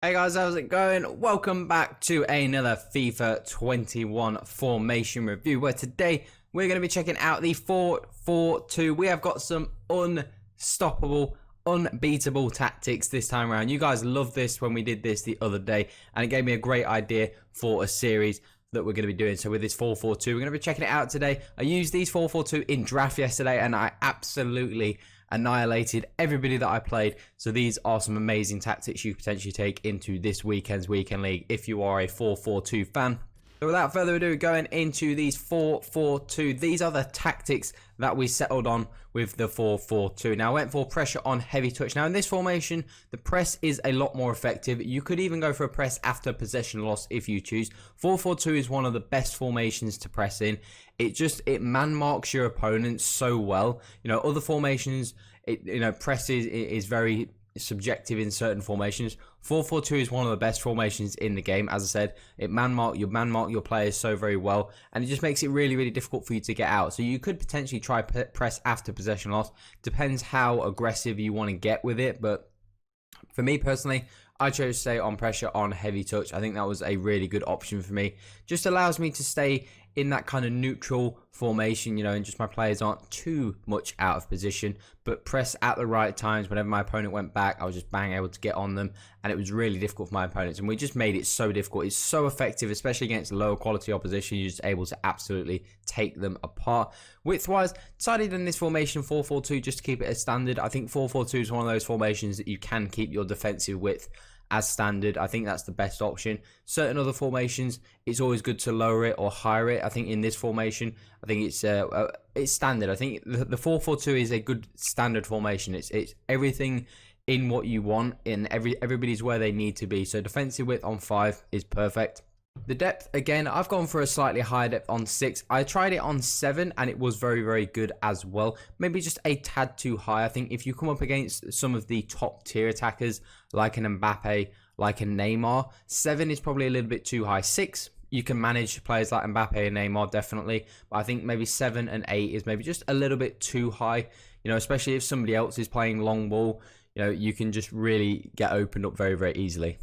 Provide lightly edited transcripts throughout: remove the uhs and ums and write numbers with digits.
Hey guys, how's it going? Welcome back to another FIFA 21 formation review, where today we're going to be checking out the 4-4-2. We have got some unstoppable, unbeatable tactics this time around. You guys loved this when we did this the other day, and it gave me a great idea for a series that we're going to be doing. So with this 4-4-2, we're going to be checking it out today. I used these 4-4-2 in draft yesterday, and I absolutely annihilated everybody that I played. So these are some amazing tactics you potentially take into this weekend's weekend league if you are a 4-4-2 fan. So without further ado, going into these 4-4-2, these are the tactics that we settled on with the 4-4-2. Now, I went for pressure on heavy touch. Now, in this formation, the press is a lot more effective. You could even go for a press after possession loss if you choose. 4-4-2 is one of the best formations to press in. It man marks your opponents so well. You know, other formations, press is very subjective in certain formations. 4-4-2 is one of the best formations in the game. As I said, it man mark your players so very well, and it just makes it really difficult for you to get out. So you could potentially try press after possession loss. Depends how aggressive you want to get with it, but for me personally, I chose to stay on pressure on heavy touch. I think that was a really good option for me. Just allows me to stay in that kind of neutral formation, you know, and just my players aren't too much out of position, but press at the right times. Whenever my opponent went back, I was just bang able to get on them, and it was really difficult for my opponents, and we just made it so difficult. It's so effective, especially against lower quality opposition. You're just able to absolutely take them apart. Width-wise, decided in this formation 4-4-2 just to keep it as standard. I think 4-4-2 is one of those formations that you can keep your defensive width as standard. I think that's the best option. Certain other formations, it's always good to lower it or higher it. I think in this formation, I think it's standard. I think the 4-4-2 is a good standard formation. It's everything in what you want, and everybody's where they need to be. So defensive width on 5 is perfect. The depth, again, I've gone for a slightly higher depth on 6. I tried it on 7 and it was very good as well. Maybe just a tad too high. I think if you come up against some of the top tier attackers like an Mbappe, like a Neymar, 7 is probably a little bit too high. 6, you can manage players like Mbappe and Neymar, definitely. But I think maybe 7 and 8 is maybe just a little bit too high. You know, especially if somebody else is playing long ball, you know, you can just really get opened up very easily.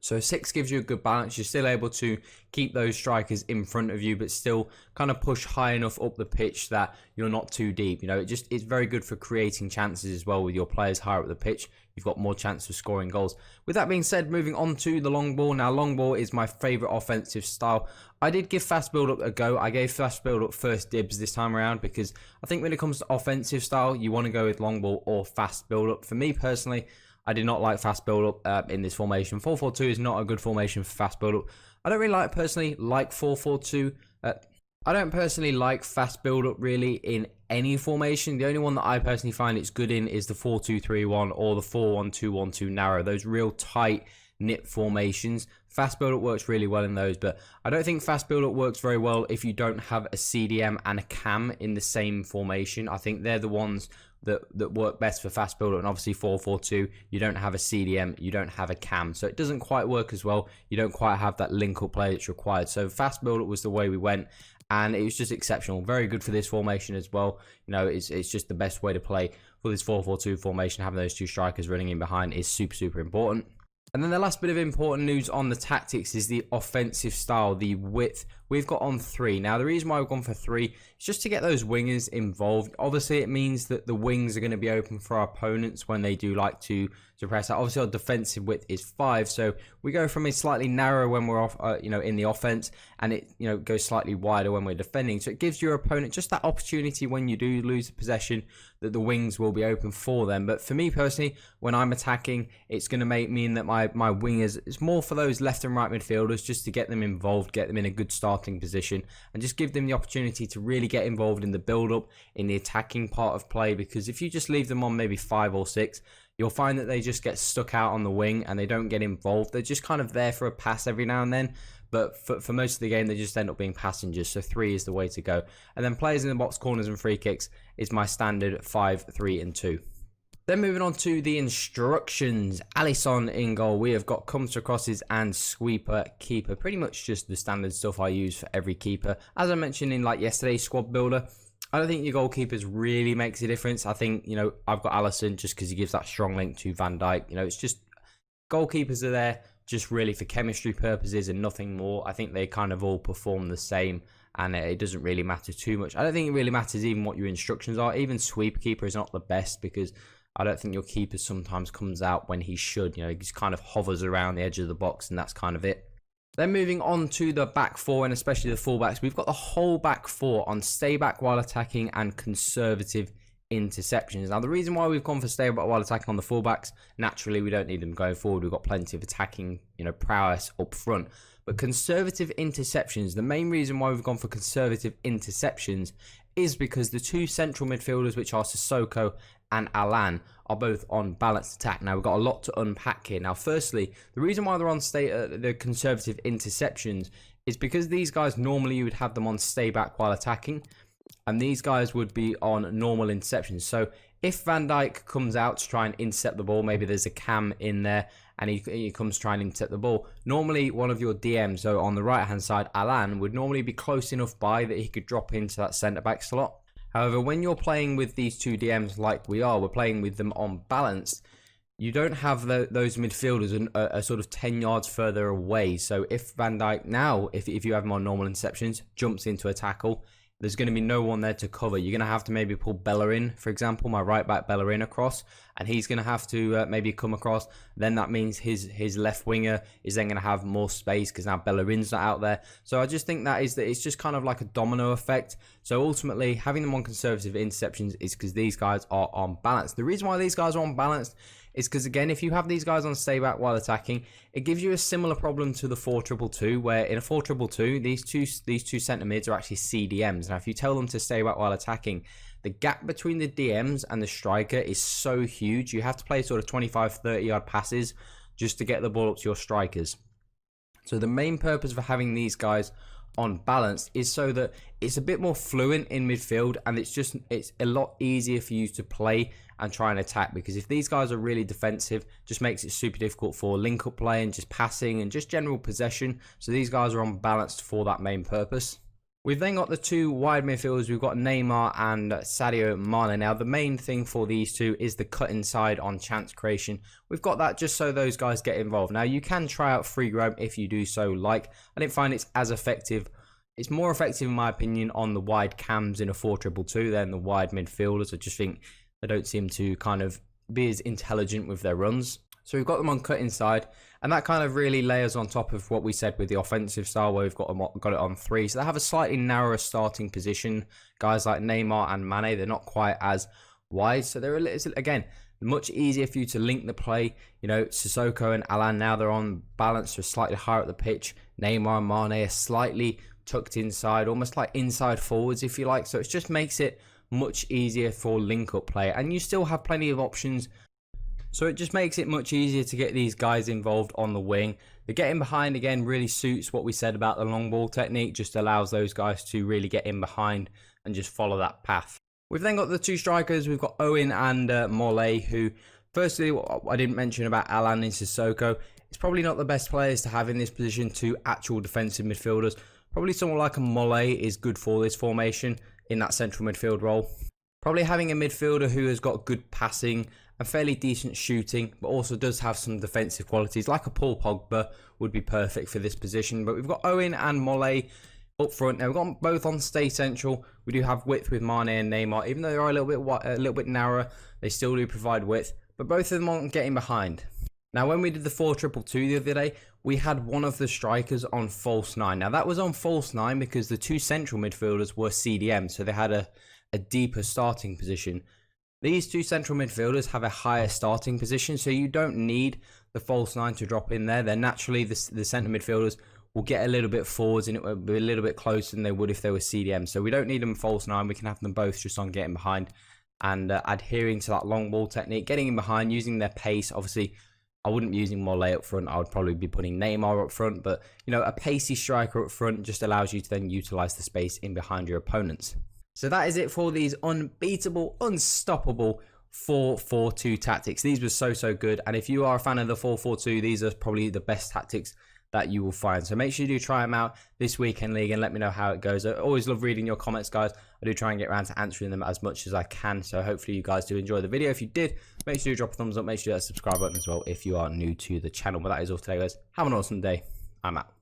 So 6 gives you a good balance. You're still able to keep those strikers in front of you, but still kind of push high enough up the pitch that you're not too deep. You know, it's very good for creating chances as well with your players higher up the pitch. You've got more chance of scoring goals. With that being said, moving on to the long ball. Now, long ball is my favorite offensive style. I did give fast build-up a go. I gave fast build-up first dibs this time around because I think when it comes to offensive style, you want to go with long ball or fast build-up. For me personally, I did not like fast build-up in this formation. 4-4-2 is not a good formation for fast build-up. I don't really personally like 4-4-2. I don't personally like fast build-up really in any formation. The only one that I personally find it's good in is the 4-2-3-1 or the 4-1-2-1-2 narrow. Those real tight knit formations. Fast build-up works really well in those, but I don't think fast build-up works very well if you don't have a CDM and a cam in the same formation. I think they're the ones that work best for fast build-up, and obviously 4-4-2, you don't have a CDM, you don't have a cam, so it doesn't quite work as well. You don't quite have that link-up play that's required. So fast build-up was the way we went, and it was just exceptional. Very good for this formation as well. You know, it's just the best way to play for this 4-4-2 formation. Having those two strikers running in behind is super important. And then the last bit of important news on the tactics is the offensive style, the width. We've got on 3. Now, the reason why we've gone for 3 is just to get those wingers involved. Obviously, it means that the wings are going to be open for our opponents when they do like to press out. Obviously, our defensive width is 5, so we go from a slightly narrow when we're off, in the offense, and it, goes slightly wider when we're defending. So it gives your opponent just that opportunity when you do lose the possession that the wings will be open for them. But for me personally, when I'm attacking, it's going to mean that my wingers, it's more for those left and right midfielders, just to get them involved, get them in a good starting position, and just give them the opportunity to really get involved in the build-up, in the attacking part of play. Because if you just leave them on maybe 5 or 6, you'll find that they just get stuck out on the wing and they don't get involved. They're just kind of there for a pass every now and then, but for most of the game, they just end up being passengers. So 3 is the way to go. And then players in the box, corners and free kicks is my standard 5, 3 and 2. Then moving on to the instructions. Alisson in goal. We have got comes to crosses and sweeper keeper. Pretty much just the standard stuff I use for every keeper. As I mentioned in yesterday's squad builder, I don't think your goalkeepers really makes a difference. I think, I've got Alisson just because he gives that strong link to Van Dijk. It's just goalkeepers are there just really for chemistry purposes and nothing more. I think they kind of all perform the same, and it doesn't really matter too much. I don't think it really matters even what your instructions are. Even sweep keeper is not the best, because I don't think your keeper sometimes comes out when he should. You know, he just kind of hovers around the edge of the box, and that's kind of it. Then moving on to the back four, and especially the fullbacks, we've got the whole back four on stay back while attacking and conservative interceptions. Now, the reason why we've gone for stay back while attacking on the fullbacks, naturally we don't need them going forward. We've got plenty of attacking, prowess up front. But conservative interceptions, the main reason why we've gone for conservative interceptions is because the two central midfielders, which are Sissoko and Alan, are both on balanced attack. Now, we've got a lot to unpack here. Now, firstly, the reason why they're on the conservative interceptions is because these guys, normally you would have them on stay back while attacking, and these guys would be on normal interceptions. So if Van Dijk comes out to try and intercept the ball, maybe there's a cam in there, and he comes trying to intercept the ball, normally one of your DMs, so on the right hand side, Alan, would normally be close enough by that he could drop into that centre back slot. However, when you're playing with these two DMs like we're playing with them on balanced, you don't have those midfielders are sort of 10 yards further away. So if Van Dijk now, if you have him on normal interceptions, jumps into a tackle, there's going to be no one there to cover. You're going to have to maybe pull Bellerin, for example, my right back Bellerin across, and he's going to have to maybe come across. Then that means his left winger is then going to have more space because now Bellerin's not out there. So I just think that it's just kind of like a domino effect. So ultimately, having them on conservative interceptions is because these guys are on balance. The reason why these guys are on balance is because, again, if you have these guys on stay back while attacking, it gives you a similar problem to the 4-2-2, where in a 4-2-2, these two centre mids are actually CDMs. Now, if you tell them to stay back while attacking, the gap between the DMs and the striker is so huge. You have to play sort of 25-30 yard passes just to get the ball up to your strikers. So the main purpose for having these guys on balance is so that it's a bit more fluent in midfield, and it's a lot easier for you to play and try and attack, because if these guys are really defensive, just makes it super difficult for link up play and just passing and just general possession. So these guys are on balanced for that main purpose. We've then got the two wide midfielders. We've got Neymar and Sadio Mane. Now, the main thing for these two is the cut inside on chance creation. We've got that just so those guys get involved. Now, you can try out free roam if you do so like. I didn't find it's as effective. It's more effective, in my opinion, on the wide cams in a 4-2-2 than the wide midfielders. I just think they don't seem to kind of be as intelligent with their runs. So we've got them on cut inside, and that kind of really layers on top of what we said with the offensive style, where we've got it on 3. So they have a slightly narrower starting position. Guys like Neymar and Mane, they're not quite as wide, so they're again much easier for you to link the play. Sissoko and Alan, now they're on balance, they're slightly higher at the pitch. Neymar and Mane are slightly tucked inside, almost like inside forwards, if you like. So it just makes it much easier for link up play, and you still have plenty of options. So it just makes it much easier to get these guys involved on the wing. The getting behind, again, really suits what we said about the long ball technique. Just allows those guys to really get in behind and just follow that path. We've then got the two strikers. We've got Owen and Mole, who, firstly, I didn't mention about Alan and Sissoko. It's probably not the best players to have in this position, two actual defensive midfielders. Probably someone like a Mole is good for this formation in that central midfield role. Probably having a midfielder who has got good passing and fairly decent shooting, but also does have some defensive qualities, like a Paul Pogba, would be perfect for this position. But we've got Owen and Mole up front. Now, we've got them both on stay central. We do have width with Mane and Neymar. Even though they are a little bit narrower, they still do provide width. But both of them aren't getting behind. Now, when we did the 4-2-2 the other day, we had one of the strikers on false 9. Now, that was on false 9 because the two central midfielders were CDM, so they had a deeper starting position. These two central midfielders have a higher starting position, so you don't need the false 9 to drop in there. They're naturally, the centre midfielders will get a little bit forwards, and it will be a little bit closer than they would if they were CDM. So we don't need them false 9. We can have them both just on getting behind and adhering to that long ball technique, getting in behind, using their pace. Obviously, I wouldn't be using Mole up front. I would probably be putting Neymar up front. But, a pacey striker up front just allows you to then utilise the space in behind your opponents. So that is it for these unbeatable, unstoppable 4-4-2 tactics. These were so good. And if you are a fan of the 4-4-2, these are probably the best tactics that you will find. So make sure you do try them out this weekend league and let me know how it goes. I always love reading your comments, guys. I do try and get around to answering them as much as I can. So hopefully you guys do enjoy the video. If you did, make sure you drop a thumbs up. Make sure you hit that subscribe button as well if you are new to the channel. But that is all today, guys. Have an awesome day. I'm out.